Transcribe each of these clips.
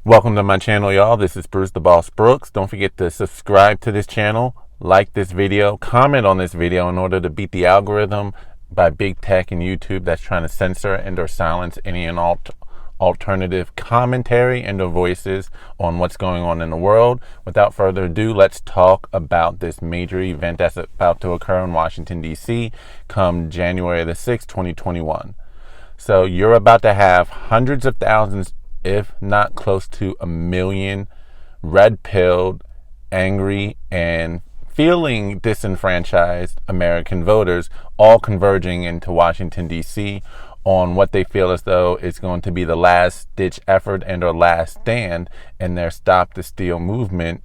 Welcome to my channel, y'all. This is Bruce the Boss Brooks. Don't forget to subscribe to this channel, like this video, comment on this video in order to beat the algorithm by big tech and YouTube that's trying to censor and or silence any and alternative commentary and or voices on what's going on in the world. Without further ado, let's talk about this major event that's about to occur in Washington, D.C. come January the 6th, 2021. So you're about to have hundreds of thousands, if not close to 1 million, red-pilled, angry, and feeling disenfranchised American voters all converging into Washington, D.C. on what they feel as though is going to be the last-ditch effort and or last stand in their Stop the Steal movement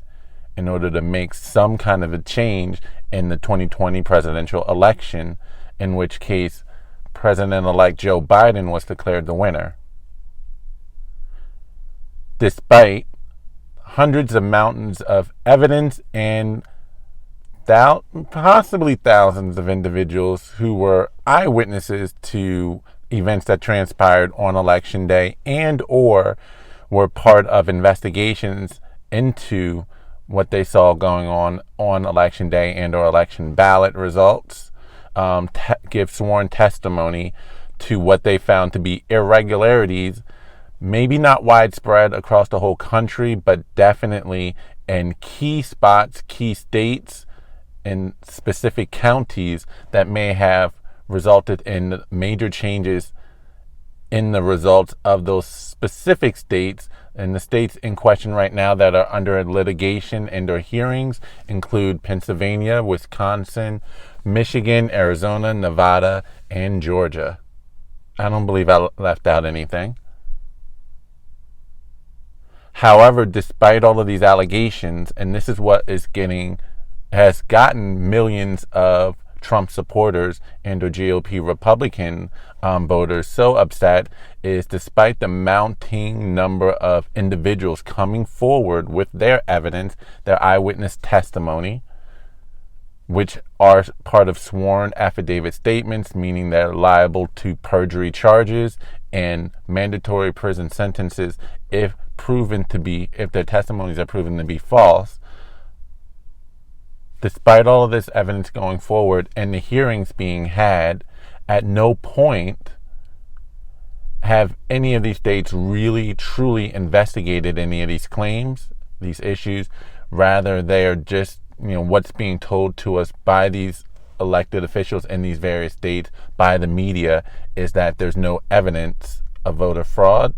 in order to make some kind of a change in the 2020 presidential election, in which case President-elect Joe Biden was declared the winner. Despite hundreds of mountains of evidence and possibly thousands of individuals who were eyewitnesses to events that transpired on election day and or were part of investigations into what they saw going on election day and or election ballot results, give sworn testimony to what they found to be irregularities, maybe not widespread across the whole country, but definitely in key spots, key states, and specific counties that may have resulted in major changes in the results of those specific states. And the states in question right now that are under litigation and or hearings include Pennsylvania, Wisconsin, Michigan, Arizona, Nevada, and Georgia. I don't believe I left out anything. However, despite all of these allegations, and this is what has gotten millions of Trump supporters and or GOP Republican voters so upset, is despite the mounting number of individuals coming forward with their evidence, their eyewitness testimony, which are part of sworn affidavit statements, meaning they're liable to perjury charges and mandatory prison sentences if their testimonies are proven to be false. Despite all of this evidence going forward and the hearings being had, at no point have any of these states really truly investigated any of these claims, these issues. Rather, they are just, what's being told to us by these elected officials in these various states, by the media, is that there's no evidence of voter fraud,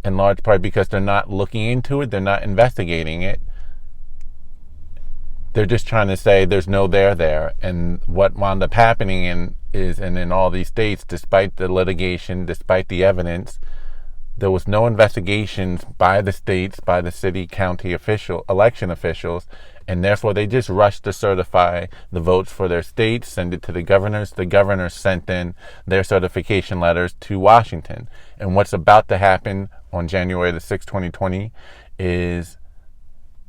in large part because they're not looking into it, they're not investigating it. They're just trying to say there's no there. And what wound up happening in all these states, despite the litigation, despite the evidence, there was no investigations by the states, by the city, county election officials, and therefore they just rushed to certify the votes for their states, send it to the governors. The governors sent in their certification letters to Washington. And what's about to happen on January the 6th, 2020, is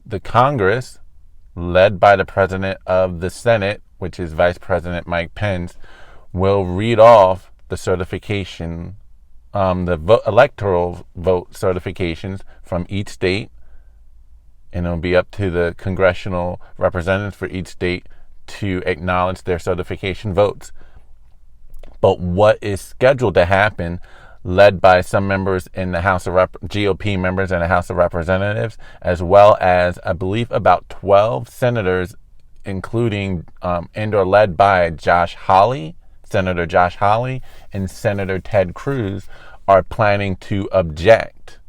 the Congress, led by the president of the Senate, which is Vice President Mike Pence, will read off the certification, electoral vote certifications from each state, and it'll be up to the congressional representatives for each state to acknowledge their certification votes. But what is scheduled to happen, led by some members in the House of GOP members in the House of Representatives, as well as, I believe, about 12 senators, including and or led by Senator Josh Hawley and Senator Ted Cruz, are planning to object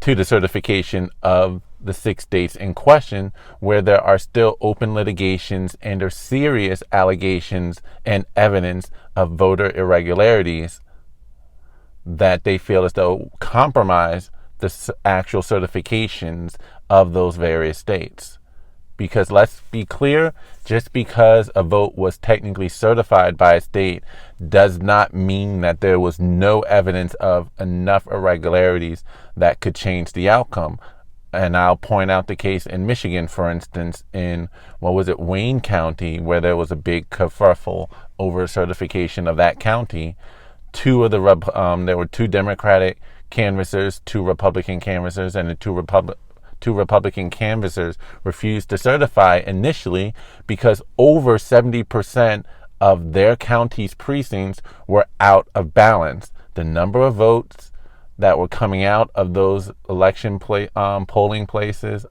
to the certification of the 6 states in question, where there are still open litigations and are serious allegations and evidence of voter irregularities that they feel as though compromise the actual certifications of those various states. Because let's be clear, just because a vote was technically certified by a state does not mean that there was no evidence of enough irregularities that could change the outcome. And I'll point out the case in Michigan, for instance, in, Wayne County, where there was a big kerfuffle over certification of that county. There were two Democratic canvassers, 2 Republican canvassers, and the two Republican canvassers refused to certify initially because over 70% of their county's precincts were out of balance. The number of votes that were coming out of those election polling places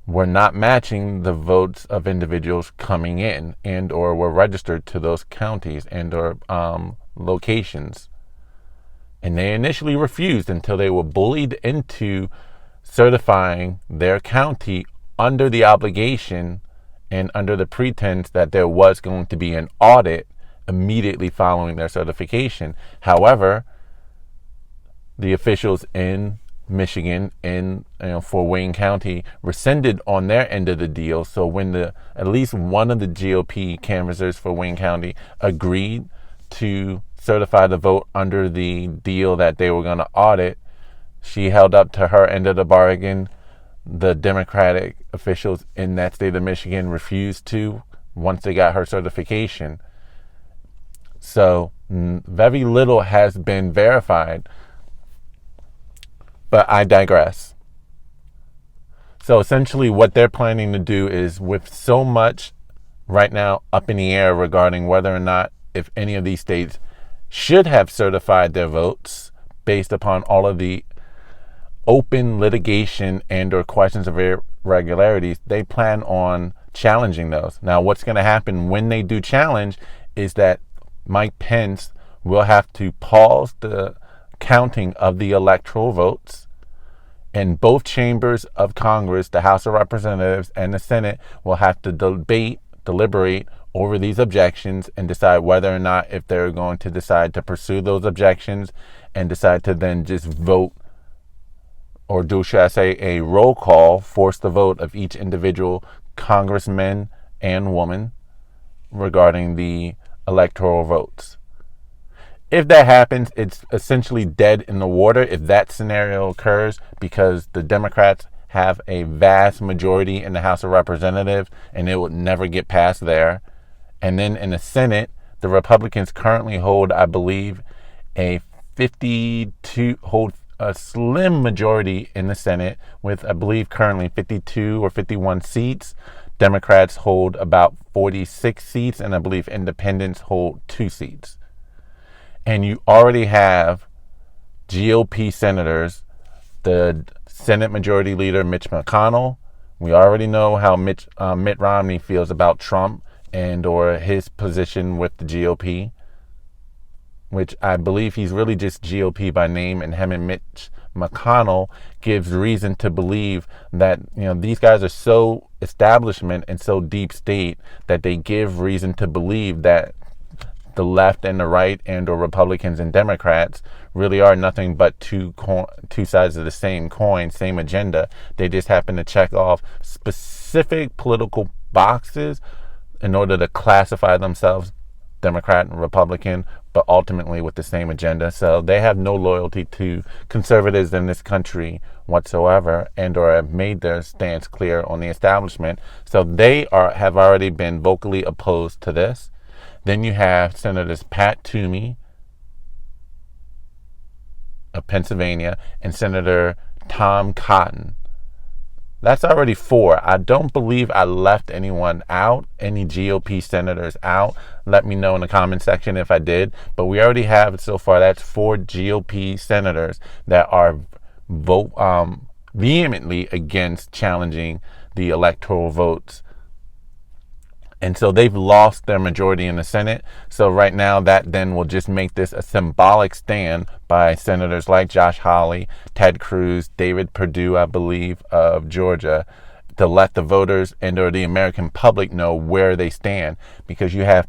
were not matching the votes of individuals coming in and or were registered to those counties and or locations. And they initially refused until they were bullied into certifying their county under the obligation and under the pretense that there was going to be an audit immediately following their certification. However, the officials in Michigan for Wayne County rescinded on their end of the deal. So when at least one of the GOP canvassers for Wayne County agreed to certify the vote under the deal that they were going to audit, she held up to her end of the bargain. The Democratic officials in that state of Michigan refused to once they got her certification. So very little has been verified. But I digress. So essentially what they're planning to do is, with so much right now up in the air regarding whether or not if any of these states should have certified their votes based upon all of the open litigation and or questions of irregularities, they plan on challenging those. Now, what's going to happen when they do challenge is that Mike Pence will have to pause the counting of the electoral votes, and both chambers of Congress, the House of Representatives and the Senate, will have to deliberate over these objections and decide whether or not if they're going to decide to pursue those objections and decide to then just vote, or should I say a roll call, force the vote of each individual congressman and woman regarding the electoral votes. If that happens, it's essentially dead in the water if that scenario occurs, because the Democrats have a vast majority in the House of Representatives and it would never get past there. And then in the Senate, the Republicans currently hold, I believe, a slim majority in the Senate with, I believe, currently 52 or 51 seats. Democrats hold about 46 seats, and I believe independents hold 2 seats. And you already have GOP senators, the Senate Majority Leader Mitch McConnell. We already know how Mitt Romney feels about Trump and or his position with the GOP, which I believe he's really just GOP by name, and him and Mitch McConnell gives reason to believe that these guys are so establishment and so deep state that they give reason to believe that the left and the right and or Republicans and Democrats really are nothing but two sides of the same coin, same agenda. They just happen to check off specific political boxes in order to classify themselves Democrat and Republican, but ultimately with the same agenda. So they have no loyalty to conservatives in this country whatsoever, and or have made their stance clear on the establishment. So they have already been vocally opposed to this. Then you have Senators Pat Toomey of Pennsylvania and Senator Tom Cotton. That's already 4. I don't believe I left anyone out, any GOP senators out. Let me know in the comment section if I did. But we already have so far, that's 4 GOP senators that are vehemently against challenging the electoral votes. And so they've lost their majority in the Senate. So right now that then will just make this a symbolic stand by senators like Josh Hawley, Ted Cruz, David Perdue, I believe, of Georgia, to let the voters and or the American public know where they stand. Because you have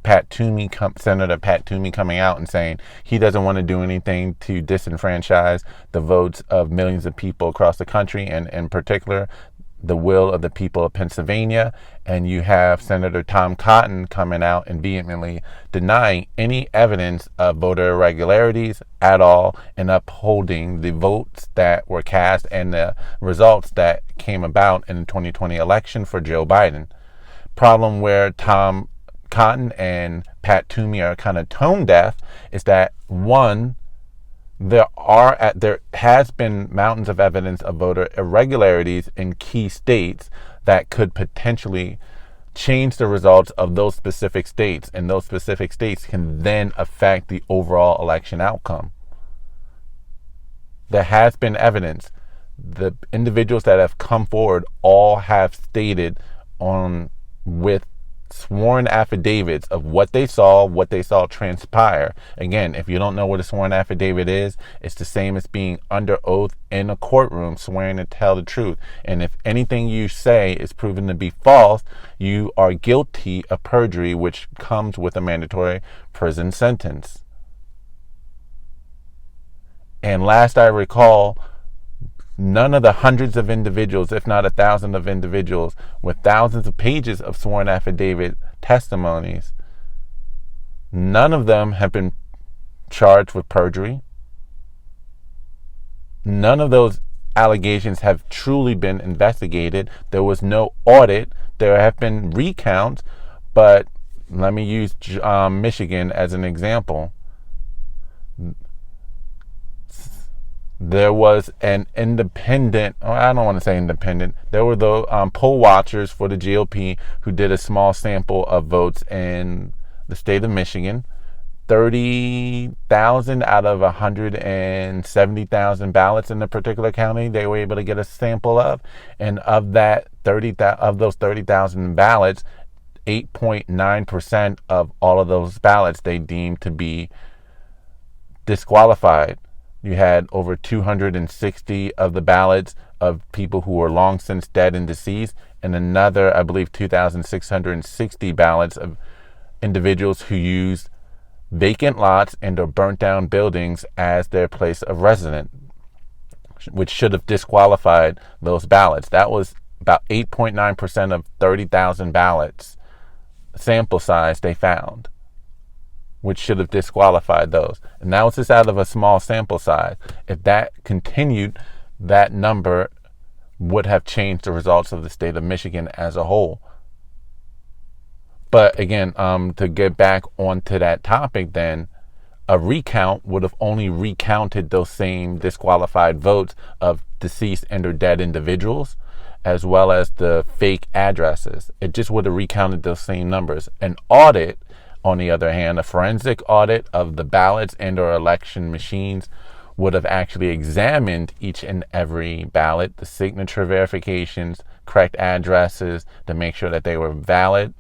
Senator Pat Toomey coming out and saying he doesn't want to do anything to disenfranchise the votes of millions of people across the country, and in particular the will of the people of Pennsylvania. And you have Senator Tom Cotton coming out and vehemently denying any evidence of voter irregularities at all and upholding the votes that were cast and the results that came about in the 2020 election for Joe Biden. Problem where Tom Cotton and Pat Toomey are kind of tone deaf is that, one, there has been mountains of evidence of voter irregularities in key states that could potentially change the results of those specific states, and those specific states can then affect the overall election outcome. There has been evidence. The individuals that have come forward all have stated with sworn affidavits of what they saw transpire. Again, if you don't know what a sworn affidavit is, it's the same as being under oath in a courtroom, swearing to tell the truth. And if anything you say is proven to be false, you are guilty of perjury, which comes with a mandatory prison sentence. And last I recall, none of the hundreds of individuals, if not 1,000 of individuals with thousands of pages of sworn affidavit testimonies, none of them have been charged with perjury. None of those allegations have truly been investigated. There was no audit. There have been recounts, but let me use Michigan as an example. There was an independent, I don't want to say independent, there were the poll watchers for the GOP who did a small sample of votes in the state of Michigan. 30,000 out of 170,000 ballots in a particular county they were able to get a sample of. And of those 30,000 ballots, 8.9% of all of those ballots they deemed to be disqualified. You had over 260 of the ballots of people who were long since dead and deceased, and another, I believe, 2,660 ballots of individuals who used vacant lots and or burnt down buildings as their place of residence, which should have disqualified those ballots. That was about 8.9% of 30,000 ballots sample size they found, which should have disqualified those. And that was just out of a small sample size. If that continued, that number would have changed the results of the state of Michigan as a whole. But again, to get back onto that topic then, a recount would have only recounted those same disqualified votes of deceased and or dead individuals, as well as the fake addresses. It just would have recounted those same numbers. An audit, on the other hand, a forensic audit of the ballots and or election machines would have actually examined each and every ballot, the signature verifications, correct addresses to make sure that they were valid,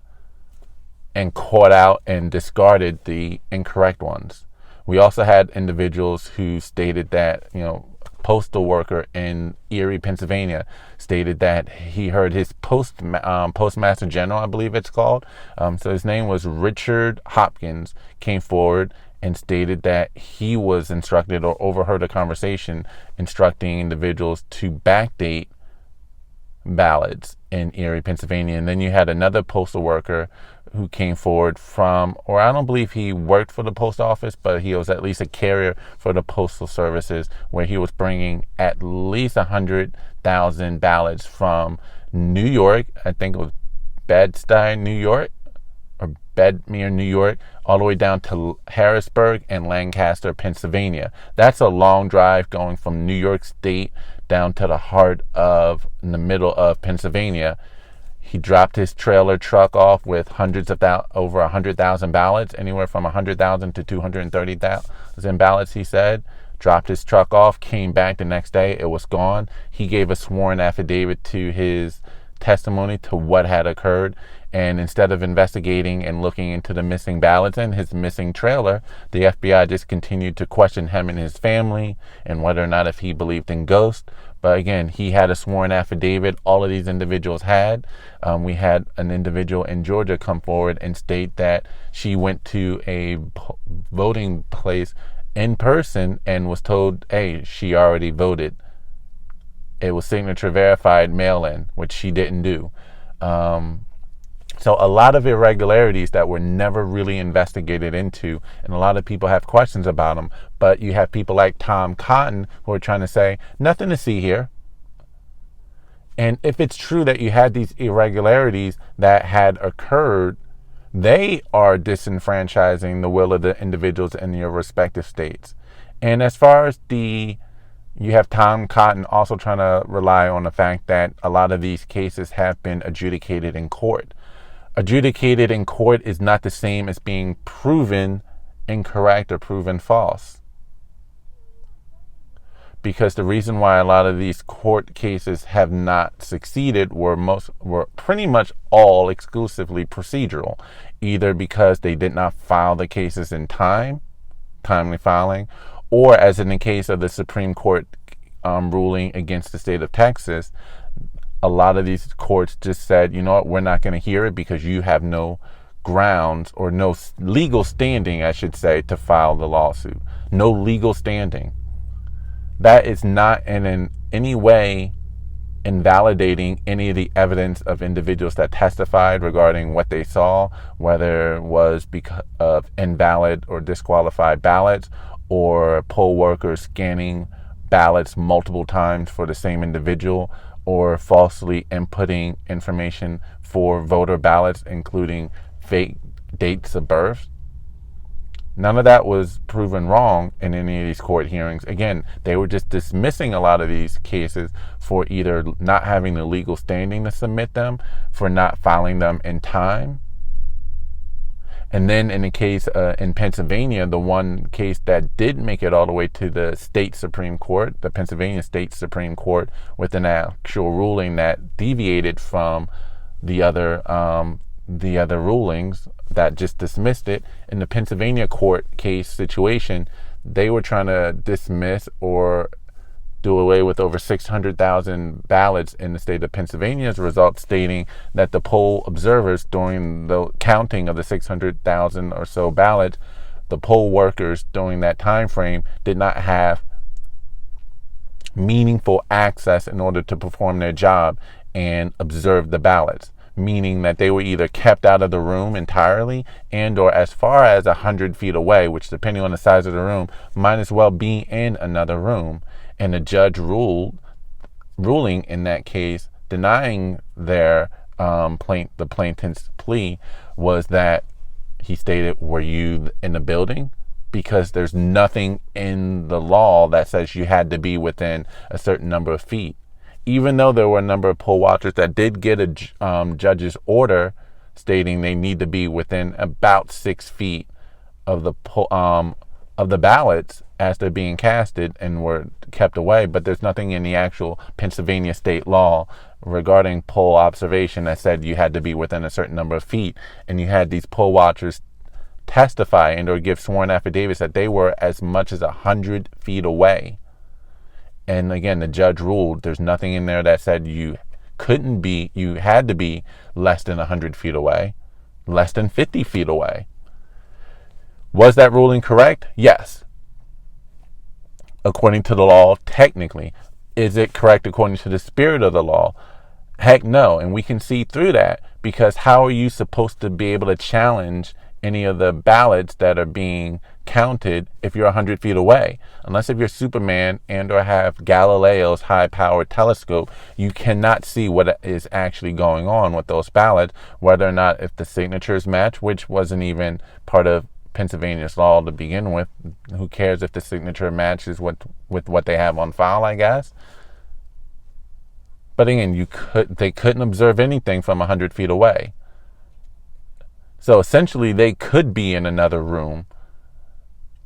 and caught out and discarded the incorrect ones. We also had individuals who stated that, postal worker in Erie, Pennsylvania, stated that he heard his postmaster general, I believe it's called. So his name was Richard Hopkins, came forward and stated that he was instructed or overheard a conversation instructing individuals to backdate ballots in Erie, Pennsylvania. And then you had another postal worker who came forward from, or I don't believe he worked for the post office, but he was at least a carrier for the postal services, where he was bringing at least 100,000 ballots from New York, I think it was Bed-Stuy, New York, or Bedmere, New York, all the way down to Harrisburg and Lancaster, Pennsylvania. That's a long drive going from New York State down to the heart of, in the middle of Pennsylvania. He dropped his trailer truck off with over 100,000 ballots, anywhere from 100,000 to 230,000 ballots, he said. Dropped his truck off, came back the next day, it was gone. He gave a sworn affidavit to his testimony to what had occurred. And instead of investigating and looking into the missing ballots and his missing trailer, the FBI just continued to question him and his family and whether or not if he believed in ghosts. But again, he had a sworn affidavit. All of these individuals had. We had an individual in Georgia come forward and state that she went to a voting place in person and was told, hey, she already voted. It was signature verified mail-in, which she didn't do. So a lot of irregularities that were never really investigated into, and a lot of people have questions about them. But you have people like Tom Cotton who are trying to say, nothing to see here. And if it's true that you had these irregularities that had occurred, they are disenfranchising the will of the individuals in your respective states. And as far as you have Tom Cotton also trying to rely on the fact that a lot of these cases have been adjudicated in court. Adjudicated in court is not the same as being proven incorrect or proven false. Because the reason why a lot of these court cases have not succeeded were pretty much all exclusively procedural, either because they did not file the cases in timely filing, or as in the case of the Supreme Court ruling against the state of Texas, a lot of these courts just said, you know what, we're not going to hear it because you have no grounds or no legal standing, I should say, to file the lawsuit. No legal standing. That is not in any way invalidating any of the evidence of individuals that testified regarding what they saw, whether it was because of invalid or disqualified ballots, or poll workers scanning ballots multiple times for the same individual, or falsely inputting information for voter ballots, including fake dates of birth. None of that was proven wrong in any of these court hearings. Again, they were just dismissing a lot of these cases for either not having the legal standing to submit them, for not filing them in time. And then in the case in Pennsylvania, the one case that did make it all the way to the state Supreme Court, the Pennsylvania State Supreme Court, with an actual ruling that deviated from the other rulings that just dismissed it. In the Pennsylvania court case situation, they were trying to dismiss or do away with over 600,000 ballots in the state of Pennsylvania as a result, stating that the poll observers during the counting of the 600,000 or so ballots, the poll workers during that time frame did not have meaningful access in order to perform their job and observe the ballots, meaning that they were either kept out of the room entirely and or as far as 100 feet away, which depending on the size of the room might as well be in another room. And the judge ruling in that case, denying their the plaintiff's plea, was that he stated, were you in the building? Because there's nothing in the law that says you had to be within a certain number of feet. Even though there were a number of poll watchers that did get a judge's order stating they need to be within about 6 feet of the ballots as they're being casted and were kept away, but there's nothing in the actual Pennsylvania state law regarding poll observation that said you had to be within a certain number of feet. And you had these poll watchers testify and or give sworn affidavits that they were as much as 100 feet away. And again, the judge ruled there's nothing in there that said you had to be less than 100 feet away, less than 50 feet away. Was that ruling correct? Yes. According to the law, technically. Is it correct according to the spirit of the law? Heck no. And we can see through that, because how are you supposed to be able to challenge any of the ballots that are being counted if you're 100 feet away? Unless if you're Superman and or have Galileo's high-powered telescope, you cannot see what is actually going on with those ballots, whether or not if the signatures match, which wasn't even part of Pennsylvania's law to begin with. Who cares if the signature matches with what they have on file, I guess. But again, they couldn't observe anything from 100 feet away. So essentially, they could be in another room,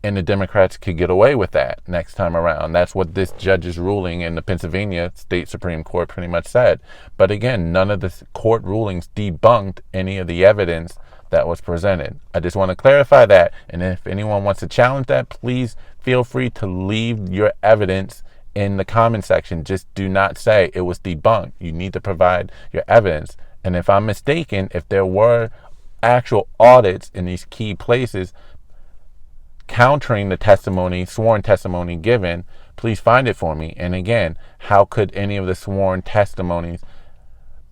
and the Democrats could get away with that next time around. That's what this judge's ruling in the Pennsylvania State Supreme Court pretty much said. But again, none of the court rulings debunked any of the evidence that was presented. I just want to clarify that. And if anyone wants to challenge that, please feel free to leave your evidence in the comment section. Just do not say it was debunked. You need to provide your evidence. And if I'm mistaken, if there were actual audits in these key places countering the testimony, sworn testimony given, please find it for me. And again, how could any of the sworn testimonies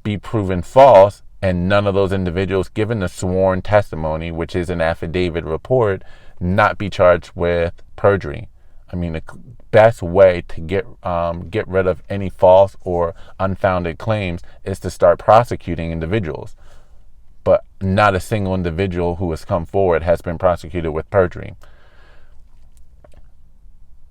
be proven false and none of those individuals given the sworn testimony, which is an affidavit report, not be charged with perjury? I mean, the best way to get rid of any false or unfounded claims is to start prosecuting individuals. But not a single individual who has come forward has been prosecuted with perjury.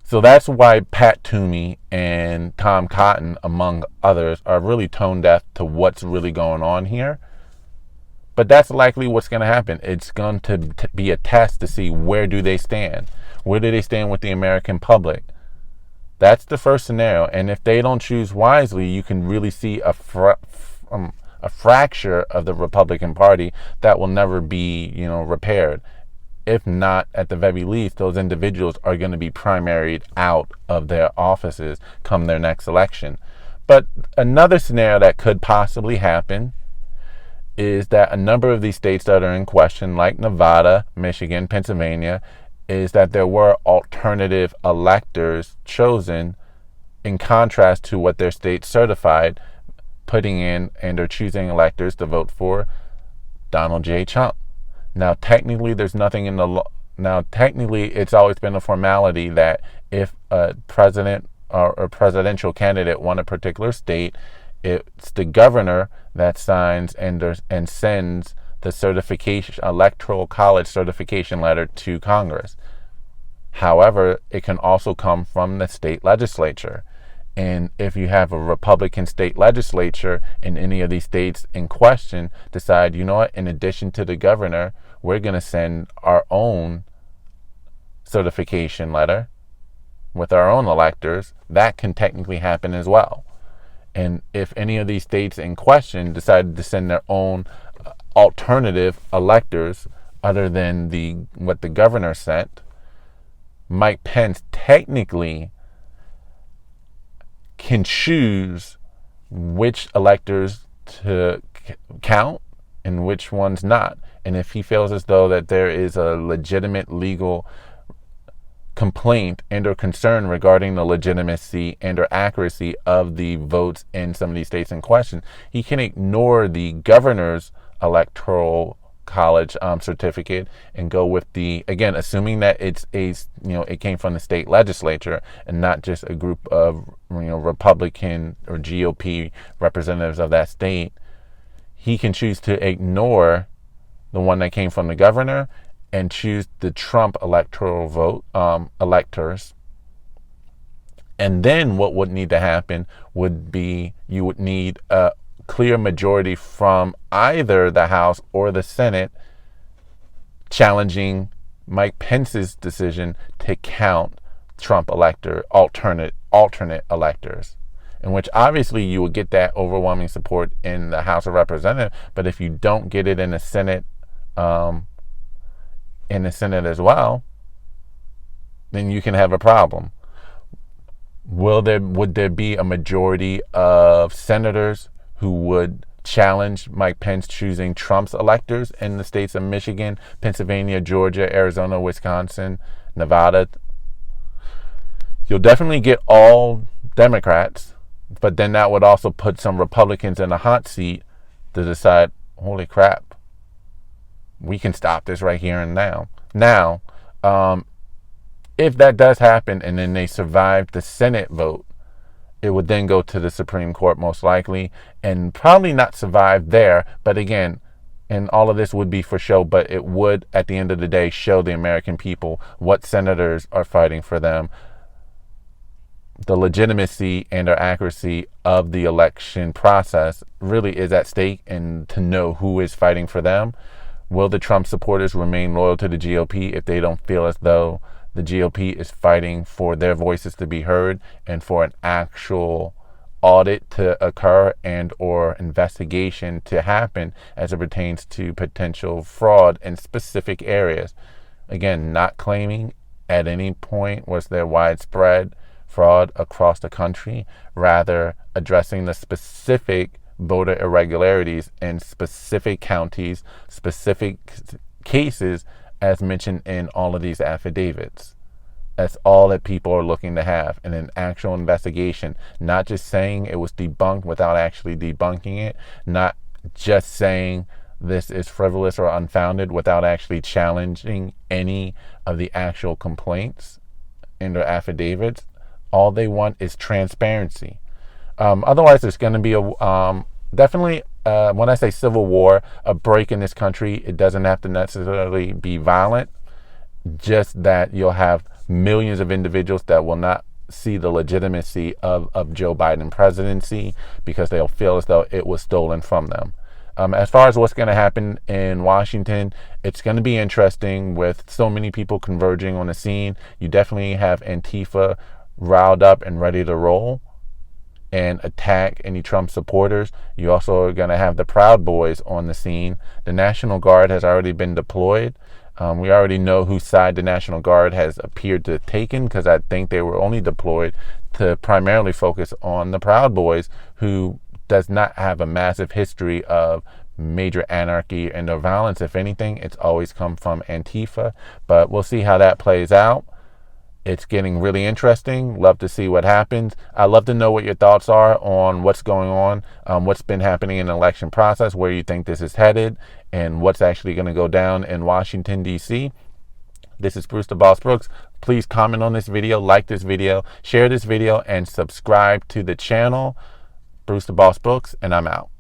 So that's why Pat Toomey and Tom Cotton, among others, are really tone deaf to what's really going on here. But that's likely what's going to happen. It's going to be a test to see where do they stand. Where do they stand with the American public? That's the first scenario. And if they don't choose wisely, you can really see a fracture of the Republican Party that will never be, repaired. If not, at the very least, those individuals are going to be primaried out of their offices come their next election. But another scenario that could possibly happen is that a number of these states that are in question, like Nevada, Michigan, Pennsylvania, is that there were alternative electors chosen in contrast to what their state certified, putting in and are choosing electors to vote for Donald J. Trump. Now, technically, there's nothing in the law. Now, technically, it's always been a formality that if a president or a presidential candidate won a particular state, it's the governor that signs and sends the certification, electoral college certification letter to Congress. However, it can also come from the state legislature. And if you have a Republican state legislature in any of these states in question, decide, you know what, in addition to the governor, we're going to send our own certification letter with our own electors, that can technically happen as well. And if any of these states in question decided to send their own alternative electors other than what the governor sent, Mike Pence technically can choose which electors to count and which ones not. And if he feels as though that there is a legitimate legal complaint and or concern regarding the legitimacy and or accuracy of the votes in some of these states in question, he can ignore the governor's electoral college certificate and go with again, assuming that it's it came from the state legislature and not just a group of Republican or GOP representatives of that state. He can choose to ignore the one that came from the governor and choose the Trump electoral vote electors. And then what would need to happen would be you would need a clear majority from either the House or the Senate challenging Mike Pence's decision to count Trump alternate electors, in which obviously you would get that overwhelming support in the House of Representatives, but if you don't get it in the Senate, as well, then you can have a problem. Would there be a majority of senators who would challenge Mike Pence choosing Trump's electors in the states of Michigan, Pennsylvania, Georgia, Arizona, Wisconsin, Nevada? You'll definitely get all Democrats, but then that would also put some Republicans in a hot seat to decide, holy crap, we can stop this right here and now. Now, if that does happen and then they survive the Senate vote, it would then go to the Supreme Court most likely and probably not survive there. But again, and all of this would be for show, but it would at the end of the day show the American people what senators are fighting for them, the legitimacy and or accuracy of the election process really is at stake, and to know who is fighting for them. Will the Trump supporters remain loyal to the GOP if they don't feel as though the GOP is fighting for their voices to be heard and for an actual audit to occur and or investigation to happen as it pertains to potential fraud in specific areas? Again, not claiming at any point was there widespread fraud across the country, rather addressing the specific voter irregularities in specific counties, specific cases as mentioned in all of these affidavits. That's all that people are looking to have in an actual investigation, not just saying it was debunked without actually debunking it, not just saying this is frivolous or unfounded without actually challenging any of the actual complaints in their affidavits. All they want is transparency. Otherwise, there's going to be definitely, when I say civil war, a break in this country. It doesn't have to necessarily be violent, just that you'll have millions of individuals that will not see the legitimacy of Joe Biden presidency because they'll feel as though it was stolen from them. As far as what's going to happen in Washington, it's going to be interesting with so many people converging on the scene. You definitely have Antifa riled up and ready to roll and attack any Trump supporters. You also are going to have the Proud Boys on the scene. The National Guard has already been deployed. We already know whose side the National Guard has appeared to have taken, because I think they were only deployed to primarily focus on the Proud Boys, who does not have a massive history of major anarchy and no violence. If anything, it's always come from Antifa. But we'll see how that plays out. It's getting really interesting. Love to see what happens. I'd love to know what your thoughts are on what's going on, what's been happening in the election process, where you think this is headed, and what's actually going to go down in Washington, D.C. This is Bruce the Boss Brooks. Please comment on this video, like this video, share this video, and subscribe to the channel. Bruce the Boss Brooks, and I'm out.